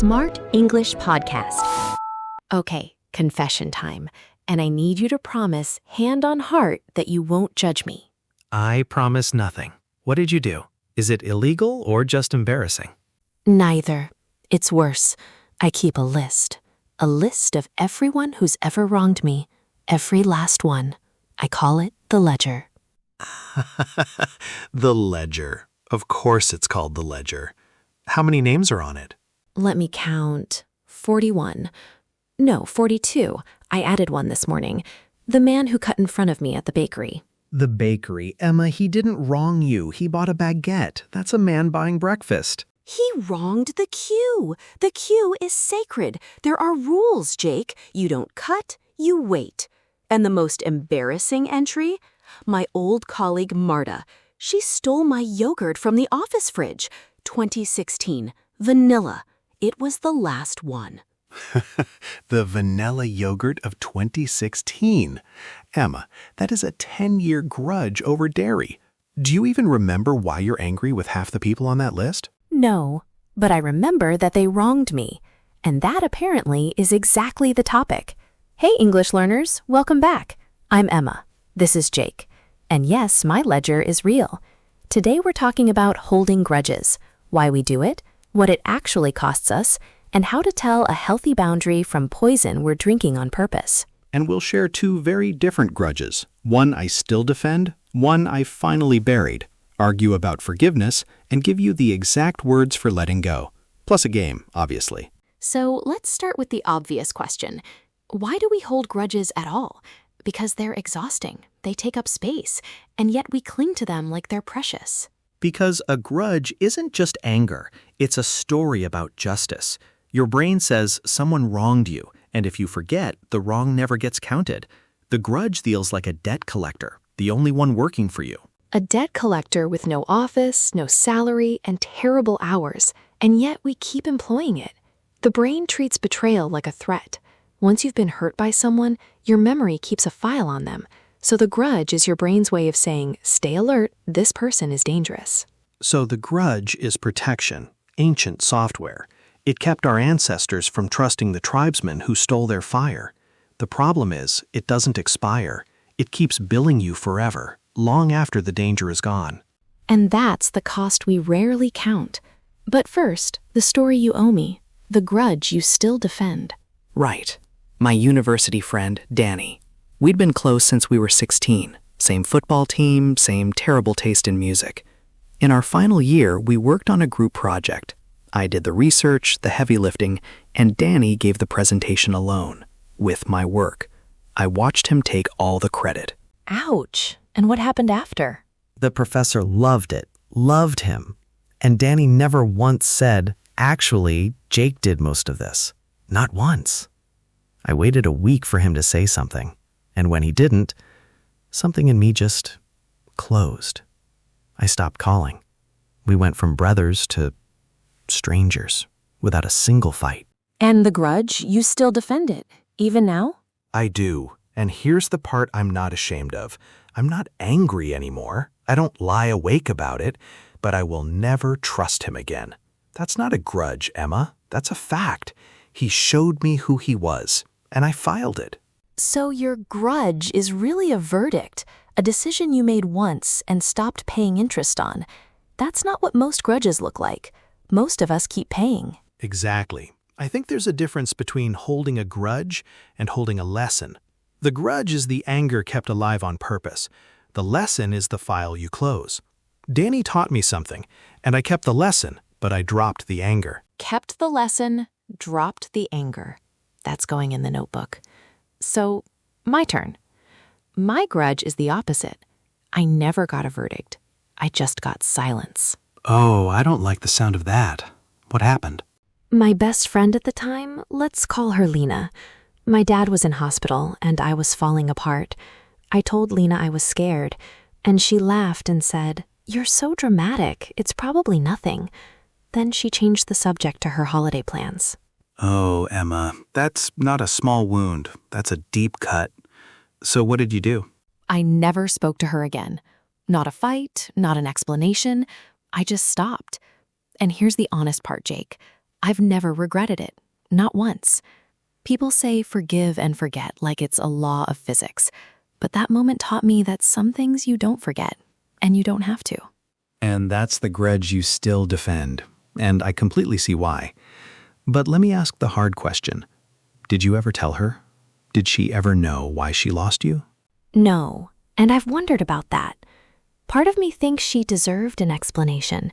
Smart English podcast. Okay, confession time. And I need you to promise, hand on heart, that you won't judge me. I promise nothing. What did you do? Is it illegal or just embarrassing? Neither. It's worse. I keep a list. A list of everyone who's ever wronged me. Every last one. I call it the ledger. The ledger. Of course it's called the ledger. How many names are on it? Let me count. 41. No, 42. I added one this morning. The man who cut in front of me at the bakery. The bakery. Emma, he didn't wrong you. He bought a baguette. That's a man buying breakfast. He wronged the queue. The queue is sacred. There are rules, Jake. You don't cut, you wait. And the most embarrassing entry? My old colleague Marta. She stole my yogurt from the office fridge. 2016. Vanilla. It was the last one. The vanilla yogurt of 2016. Emma, that is a 10-year grudge over dairy. Do you even remember why you're angry with half the people on that list? No, but I remember that they wronged me. And that apparently is exactly the topic. Hey, English learners, welcome back. I'm Emma. This is Jake. And yes, my ledger is real. Today we're talking about holding grudges, why we do it, what it actually costs us, and how to tell a healthy boundary from poison we're drinking on purpose. And we'll share two very different grudges. One I still defend, one I finally buried. Argue about forgiveness, and give you the exact words for letting go. Plus a game, obviously. So let's start with the obvious question. Why do we hold grudges at all? Because they're exhausting, they take up space, and yet we cling to them like they're precious. Because a grudge isn't just anger. It's a story about justice. Your brain says someone wronged you, and if you forget, the wrong never gets counted. The grudge feels like a debt collector, the only one working for you. A debt collector with no office, no salary, and terrible hours, and yet we keep employing it. The brain treats betrayal like a threat. Once you've been hurt by someone, your memory keeps a file on them. So the grudge is your brain's way of saying, stay alert, this person is dangerous. So the grudge is protection, ancient software. It kept our ancestors from trusting the tribesmen who stole their fire. The problem is, it doesn't expire. It keeps billing you forever, long after the danger is gone. And that's the cost we rarely count. But first, the story you owe me, the grudge you still defend. Right. My university friend, Danny. We'd been close since we were 16. Same football team, same terrible taste in music. In our final year, we worked on a group project. I did the research, the heavy lifting, and Danny gave the presentation alone, with my work. I watched him take all the credit. Ouch. And what happened after? The professor loved it, loved him. And Danny never once said, actually, Jake did most of this. Not once. I waited a week for him to say something. And when he didn't, something in me just closed. I stopped calling. We went from brothers to strangers, without a single fight. And the grudge, you still defend it, even now? I do. And here's the part I'm not ashamed of. I'm not angry anymore. I don't lie awake about it, but I will never trust him again. That's not a grudge, Emma. That's a fact. He showed me who he was, and I filed it. So your grudge is really a verdict, a decision you made once and stopped paying interest on. That's not what most grudges look like. Most of us keep paying. Exactly. I think there's a difference between holding a grudge and holding a lesson. The grudge is the anger kept alive on purpose. The lesson is the file you close. Danny taught me something, and I kept the lesson, but I dropped the anger. Kept the lesson, dropped the anger. That's going in the notebook. So, my turn. My grudge is the opposite. I never got a verdict. I just got silence. Oh, I don't like the sound of that. What happened? My best friend at the time, let's call her Lena. My dad was in hospital, and I was falling apart. I told Lena I was scared, and she laughed and said, "You're so dramatic, it's probably nothing." Then she changed the subject to her holiday plans. Oh, Emma, that's not a small wound. That's a deep cut. So what did you do? I never spoke to her again. Not a fight, not an explanation. I just stopped. And here's the honest part, Jake. I've never regretted it. Not once. People say forgive and forget like it's a law of physics, but that moment taught me that some things you don't forget, and you don't have to. And that's the grudge you still defend, and I completely see why. But let me ask the hard question. Did you ever tell her? Did she ever know why she lost you? No, and I've wondered about that. Part of me thinks she deserved an explanation.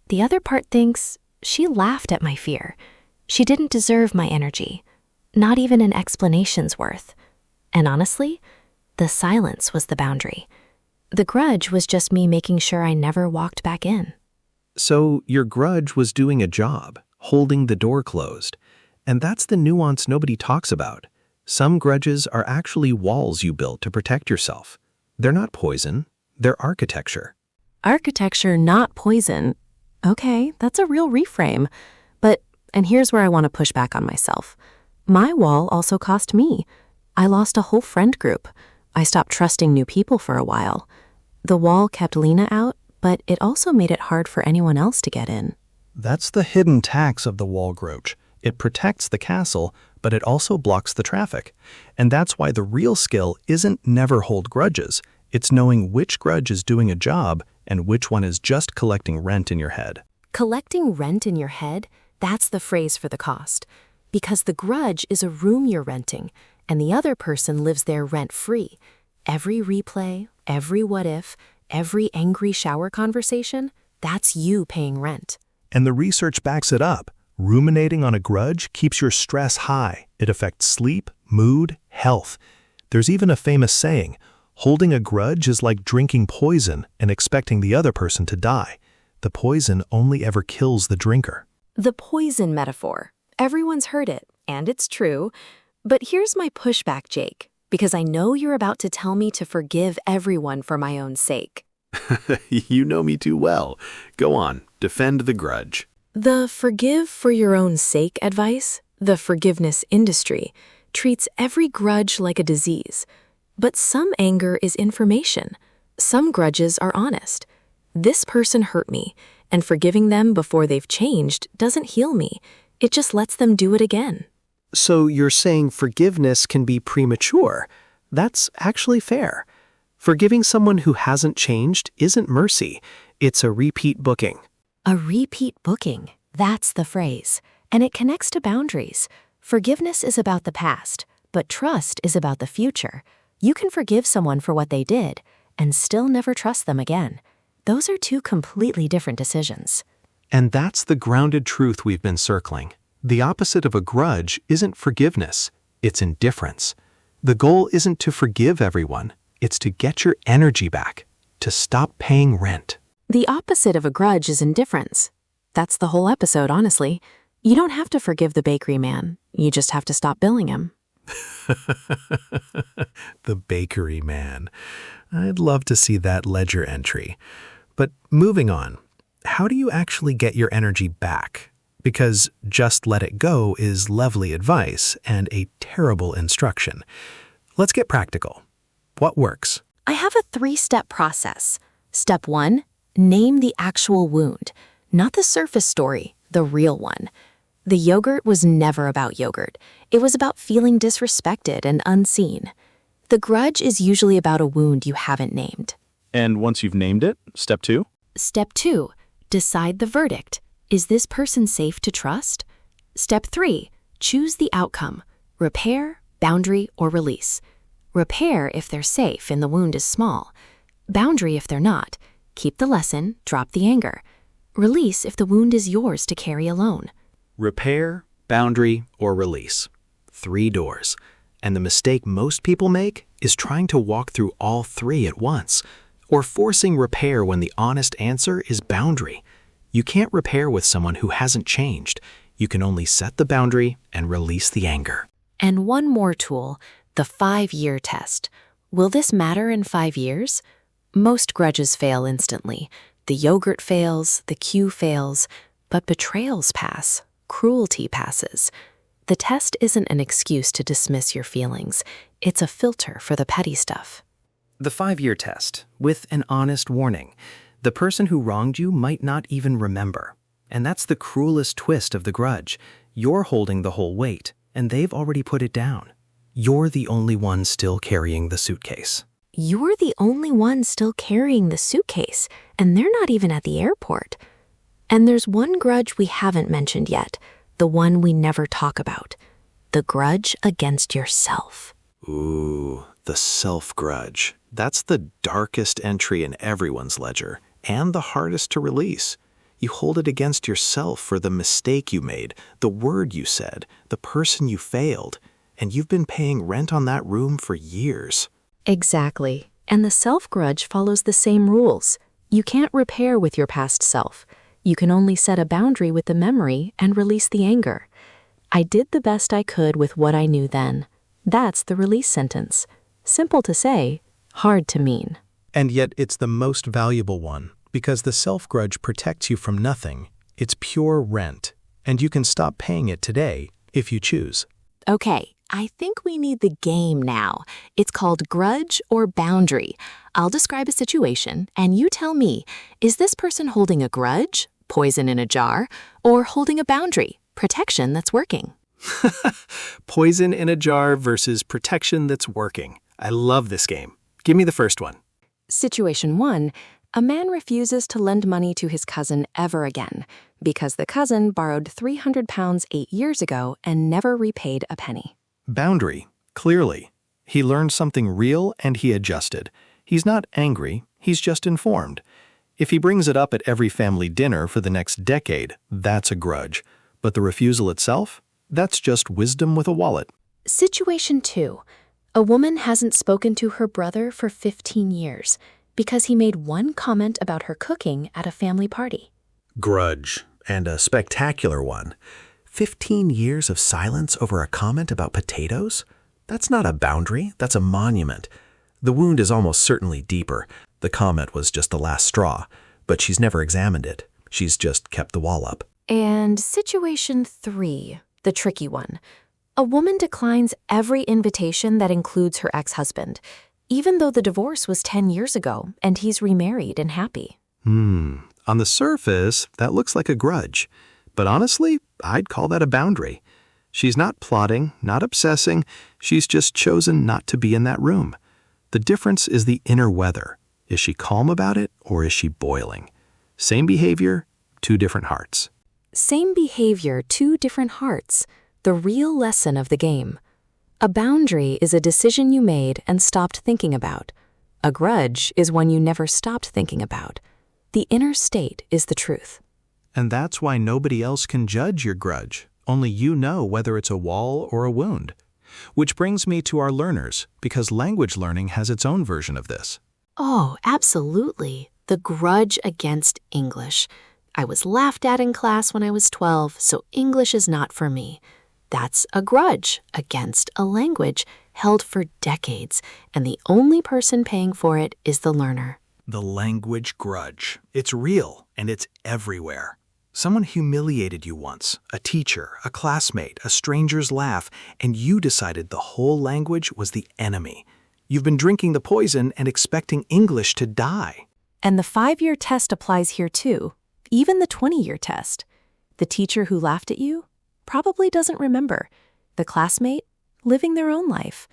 The other part thinks she laughed at my fear. She didn't deserve my energy. Not even an explanation's worth. And honestly, the silence was the boundary. The grudge was just me making sure I never walked back in. So your grudge was doing a job, holding the door closed. And that's the nuance nobody talks about. Some grudges are actually walls you built to protect yourself. They're not poison, they're architecture. Architecture, not poison. Okay, that's a real reframe. And here's where I want to push back on myself. My wall also cost me. I lost a whole friend group. I stopped trusting new people for a while. The wall kept Lena out, but it also made it hard for anyone else to get in. That's the hidden tax of the wall grudge. It protects the castle, but it also blocks the traffic. And that's why the real skill isn't never hold grudges. It's knowing which grudge is doing a job and which one is just collecting rent in your head. Collecting rent in your head? That's the phrase for the cost. Because the grudge is a room you're renting, and the other person lives there rent-free. Every replay, every what-if, every angry shower conversation, that's you paying rent. And the research backs it up. Ruminating on a grudge keeps your stress high. It affects sleep, mood, health. There's even a famous saying, holding a grudge is like drinking poison and expecting the other person to die. The poison only ever kills the drinker. The poison metaphor. Everyone's heard it, and it's true. But here's my pushback, Jake, because I know you're about to tell me to forgive everyone for my own sake. You know me too well. Go on, defend the grudge. The forgive for your own sake advice, the forgiveness industry, treats every grudge like a disease. But some anger is information. Some grudges are honest. This person hurt me, and forgiving them before they've changed doesn't heal me. It just lets them do it again. So you're saying forgiveness can be premature. That's actually fair. Forgiving someone who hasn't changed isn't mercy. It's a repeat booking. A repeat booking. That's the phrase. And it connects to boundaries. Forgiveness is about the past, but trust is about the future. You can forgive someone for what they did and still never trust them again. Those are two completely different decisions. And that's the grounded truth we've been circling. The opposite of a grudge isn't forgiveness, it's indifference. The goal isn't to forgive everyone, it's to get your energy back, to stop paying rent. The opposite of a grudge is indifference. That's the whole episode, honestly. You don't have to forgive the bakery man. You just have to stop billing him. The bakery man. I'd love to see that ledger entry. But moving on, how do you actually get your energy back? Because just let it go is lovely advice and a terrible instruction. Let's get practical. What works? I have a 3-step process. Step 1, name the actual wound, not the surface story, the real one. The yogurt was never about yogurt. It was about feeling disrespected and unseen. The grudge is usually about a wound you haven't named. And once you've named it, step 2? Step 2, decide the verdict. Is this person safe to trust? Step 3, choose the outcome, repair, boundary, or release. Repair if they're safe and the wound is small. Boundary if they're not. Keep the lesson, drop the anger. Release if the wound is yours to carry alone. Repair, boundary, or release. 3 doors. And the mistake most people make is trying to walk through all 3 at once, or forcing repair when the honest answer is boundary. You can't repair with someone who hasn't changed. You can only set the boundary and release the anger. And one more tool, the 5-year test. Will this matter in 5 years? Most grudges fail instantly. The yogurt fails, the cue fails, but betrayals pass, cruelty passes. The test isn't an excuse to dismiss your feelings. It's a filter for the petty stuff. The 5-year test, with an honest warning. The person who wronged you might not even remember. And that's the cruelest twist of the grudge. You're holding the whole weight, and they've already put it down. You're the only one still carrying the suitcase. You're the only one still carrying the suitcase, and they're not even at the airport. And there's one grudge we haven't mentioned yet, the one we never talk about. The grudge against yourself. Ooh, the self-grudge. That's the darkest entry in everyone's ledger, and the hardest to release. You hold it against yourself for the mistake you made, the word you said, the person you failed, and you've been paying rent on that room for years. Exactly. And the self-grudge follows the same rules. You can't repair with your past self. You can only set a boundary with the memory and release the anger. I did the best I could with what I knew then. That's the release sentence. Simple to say, hard to mean. And yet it's the most valuable one, because the self-grudge protects you from nothing. It's pure rent, and you can stop paying it today if you choose. Okay, I think we need the game now. It's called grudge or boundary. I'll describe a situation, and you tell me, is this person holding a grudge, poison in a jar, or holding a boundary, protection that's working? Poison in a jar versus protection that's working. I love this game. Give me the first one. Situation 1. A man refuses to lend money to his cousin ever again because the cousin borrowed £300 8 years ago and never repaid a penny. Boundary, clearly. He learned something real and he adjusted. He's not angry, he's just informed. If he brings it up at every family dinner for the next decade, that's a grudge. But the refusal itself? That's just wisdom with a wallet. Situation 2. A woman hasn't spoken to her brother for 15 years because he made one comment about her cooking at a family party. Grudge, and a spectacular one. 15 years of silence over a comment about potatoes? That's not a boundary, that's a monument. The wound is almost certainly deeper. The comment was just the last straw, but she's never examined it. She's just kept the wall up. And situation 3, the tricky one. A woman declines every invitation that includes her ex-husband, even though the divorce was 10 years ago and he's remarried and happy. On the surface, that looks like a grudge. But honestly, I'd call that a boundary. She's not plotting, not obsessing. She's just chosen not to be in that room. The difference is the inner weather. Is she calm about it, or is she boiling? Same behavior, two different hearts. Same behavior, two different hearts. The real lesson of the game. A boundary is a decision you made and stopped thinking about. A grudge is one you never stopped thinking about. The inner state is the truth. And that's why nobody else can judge your grudge. Only you know whether it's a wall or a wound. Which brings me to our learners, because language learning has its own version of this. Oh, absolutely. The grudge against English. I was laughed at in class when I was 12, so English is not for me. That's a grudge against a language held for decades, and the only person paying for it is the learner. The language grudge. It's real, and it's everywhere. Someone humiliated you once, a teacher, a classmate, a stranger's laugh, and you decided the whole language was the enemy. You've been drinking the poison and expecting English to die. And the 5-year test applies here too, even the 20-year test. The teacher who laughed at you probably doesn't remember. The classmate living their own life.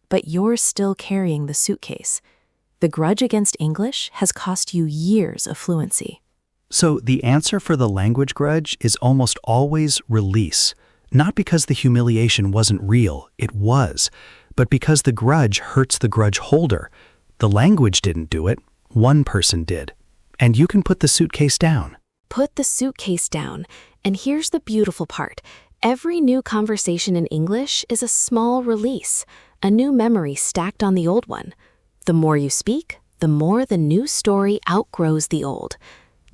But you're still carrying the suitcase. The grudge against English has cost you years of fluency. So the answer for the language grudge is almost always release. Not because the humiliation wasn't real, it was, but because the grudge hurts the grudge holder. The language didn't do it, one person did. And you can put the suitcase down. Put the suitcase down. And here's the beautiful part. Every new conversation in English is a small release, a new memory stacked on the old one. The more you speak, the more the new story outgrows the old.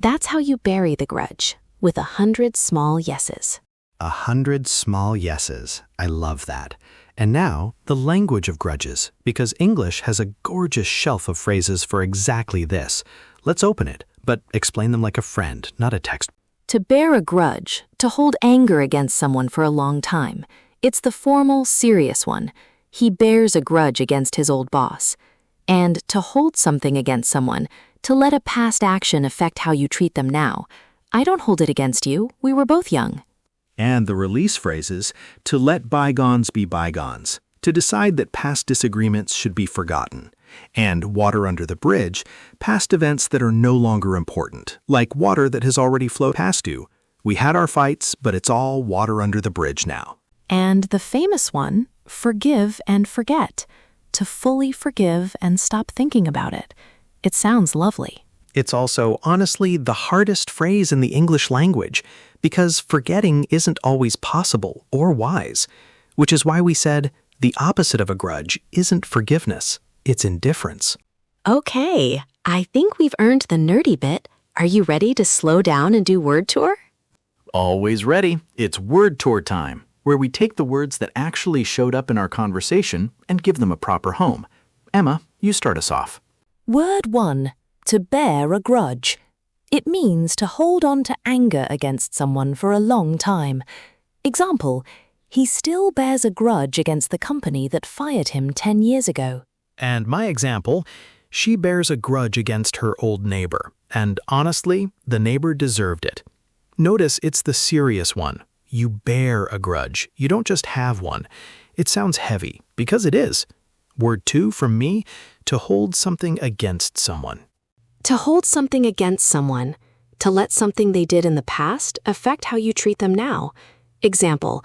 That's how you bury the grudge, with 100 small yeses. 100 small yeses. I love that. And now, the language of grudges, because English has a gorgeous shelf of phrases for exactly this. Let's open it, but explain them like a friend, not a text. To bear a grudge, to hold anger against someone for a long time. It's the formal, serious one. He bears a grudge against his old boss. And to hold something against someone, to let a past action affect how you treat them now. I don't hold it against you. We were both young. And the release phrases, to let bygones be bygones, to decide that past disagreements should be forgotten, and water under the bridge, past events that are no longer important, like water that has already flowed past you. We had our fights, but it's all water under the bridge now. And the famous one, forgive and forget, to fully forgive and stop thinking about it. It sounds lovely. It's also, honestly, the hardest phrase in the English language, because forgetting isn't always possible or wise, which is why we said the opposite of a grudge isn't forgiveness, it's indifference. Okay, I think we've earned the nerdy bit. Are you ready to slow down and do word tour? Always ready. It's word tour time, where we take the words that actually showed up in our conversation and give them a proper home. Emma, you start us off. Word 1. To bear a grudge. It means to hold on to anger against someone for a long time. Example, he still bears a grudge against the company that fired him 10 years ago. And my example, she bears a grudge against her old neighbor, and honestly, the neighbor deserved it. Notice it's the serious one. You bear a grudge. You don't just have one. It sounds heavy, because it is. Word 2 from me, to hold something against someone. To hold something against someone. To let something they did in the past affect how you treat them now. Example,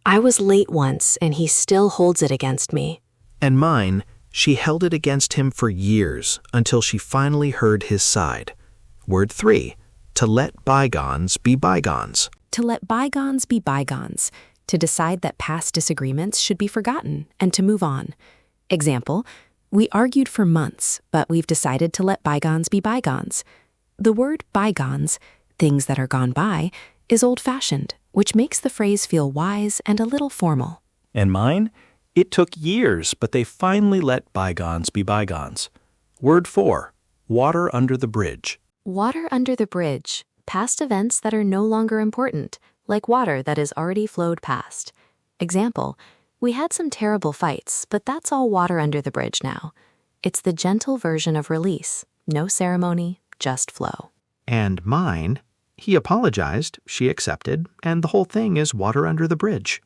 I was late once and he still holds it against me. And mine, she held it against him for years until she finally heard his side. Word 3, to let bygones be bygones. To let bygones be bygones. To decide that past disagreements should be forgotten and to move on. Example, we argued for months, but we've decided to let bygones be bygones. The word bygones, things that are gone by, is old-fashioned, which makes the phrase feel wise and a little formal. And mine, it took years, but they finally let bygones be bygones. Word 4, water under the bridge. Water under the bridge. Past events that are no longer important, like water that has already flowed past. Example, we had some terrible fights, but that's all water under the bridge now. It's the gentle version of release. No ceremony, just flow. And mine, he apologized, she accepted, and the whole thing is water under the bridge.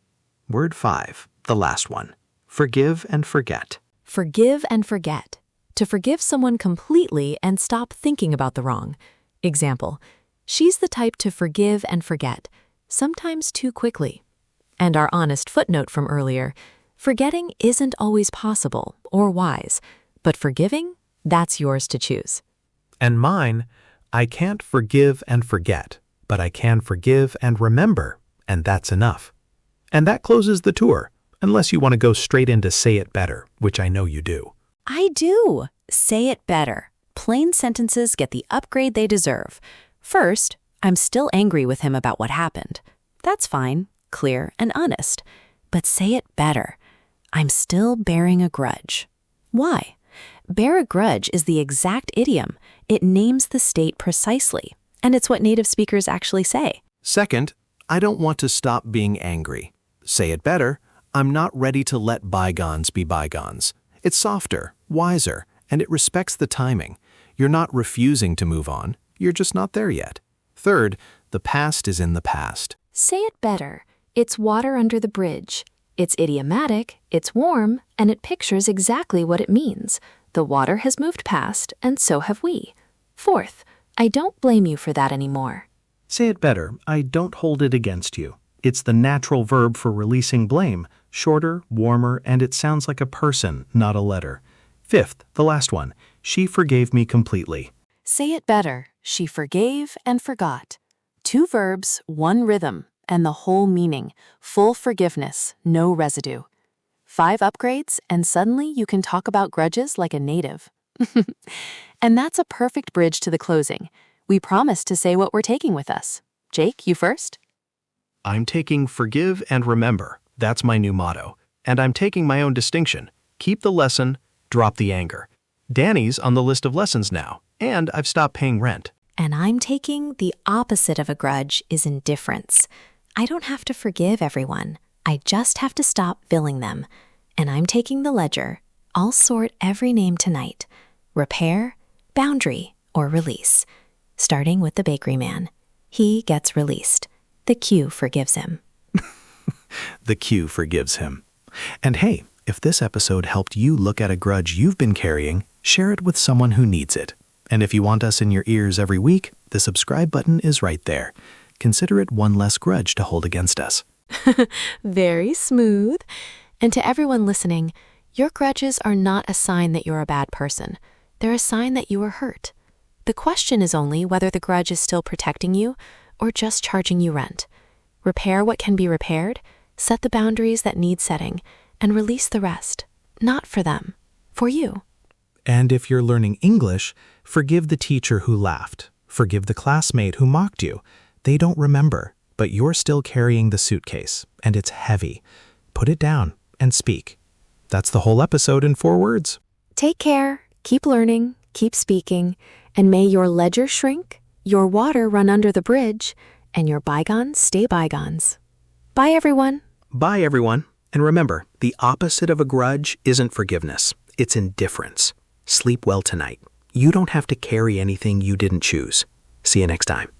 Word 5, the last one, forgive and forget. Forgive and forget. To forgive someone completely and stop thinking about the wrong. Example, she's the type to forgive and forget, sometimes too quickly. And our honest footnote from earlier, forgetting isn't always possible or wise, but forgiving, that's yours to choose. And mine, I can't forgive and forget, but I can forgive and remember, and that's enough. And that closes the tour, unless you want to go straight into say it better, which I know you do. I do. Say it better. Plain sentences get the upgrade they deserve. First, I'm still angry with him about what happened. That's fine, clear and honest. But say it better. I'm still bearing a grudge. Why? Bear a grudge is the exact idiom. It names the state precisely, and it's what native speakers actually say. Second, I don't want to stop being angry. Say it better, I'm not ready to let bygones be bygones. It's softer, wiser, and it respects the timing. You're not refusing to move on, you're just not there yet. Third, the past is in the past. Say it better. It's water under the bridge. It's idiomatic, it's warm, and it pictures exactly what it means. The water has moved past, and so have we. Fourth, I don't blame you for that anymore. Say it better, I don't hold it against you. It's the natural verb for releasing blame, shorter, warmer, and it sounds like a person, not a letter. Fifth, the last one, she forgave me completely. Say it better. She forgave and forgot. 2 verbs, 1 rhythm, and the whole meaning. Full forgiveness, no residue. 5 upgrades, and suddenly you can talk about grudges like a native. And that's a perfect bridge to the closing. We promised to say what we're taking with us. Jake, you first? I'm taking forgive and remember. That's my new motto. And I'm taking my own distinction. Keep the lesson, drop the anger. Danny's on the list of lessons now, and I've stopped paying rent. And I'm taking the opposite of a grudge is indifference. I don't have to forgive everyone. I just have to stop billing them. And I'm taking the ledger. I'll sort every name tonight. Repair, boundary, or release. Starting with the bakery man. He gets released. The Q forgives him. The Q forgives him. And hey, if this episode helped you look at a grudge you've been carrying, share it with someone who needs it. And if you want us in your ears every week, the subscribe button is right there. Consider it one less grudge to hold against us. Very smooth. And to everyone listening, your grudges are not a sign that you're a bad person. They're a sign that you were hurt. The question is only whether the grudge is still protecting you or just charging you rent. Repair what can be repaired, set the boundaries that need setting, and release the rest. Not for them, for you. And if you're learning English, forgive the teacher who laughed. Forgive the classmate who mocked you. They don't remember, but you're still carrying the suitcase, and it's heavy. Put it down and speak. That's the whole episode in 4 words. Take care, keep learning, keep speaking, and may your ledger shrink, your water run under the bridge, and your bygones stay bygones. Bye, everyone. Bye, everyone. And remember, the opposite of a grudge isn't forgiveness. It's indifference. Sleep well tonight. You don't have to carry anything you didn't choose. See you next time.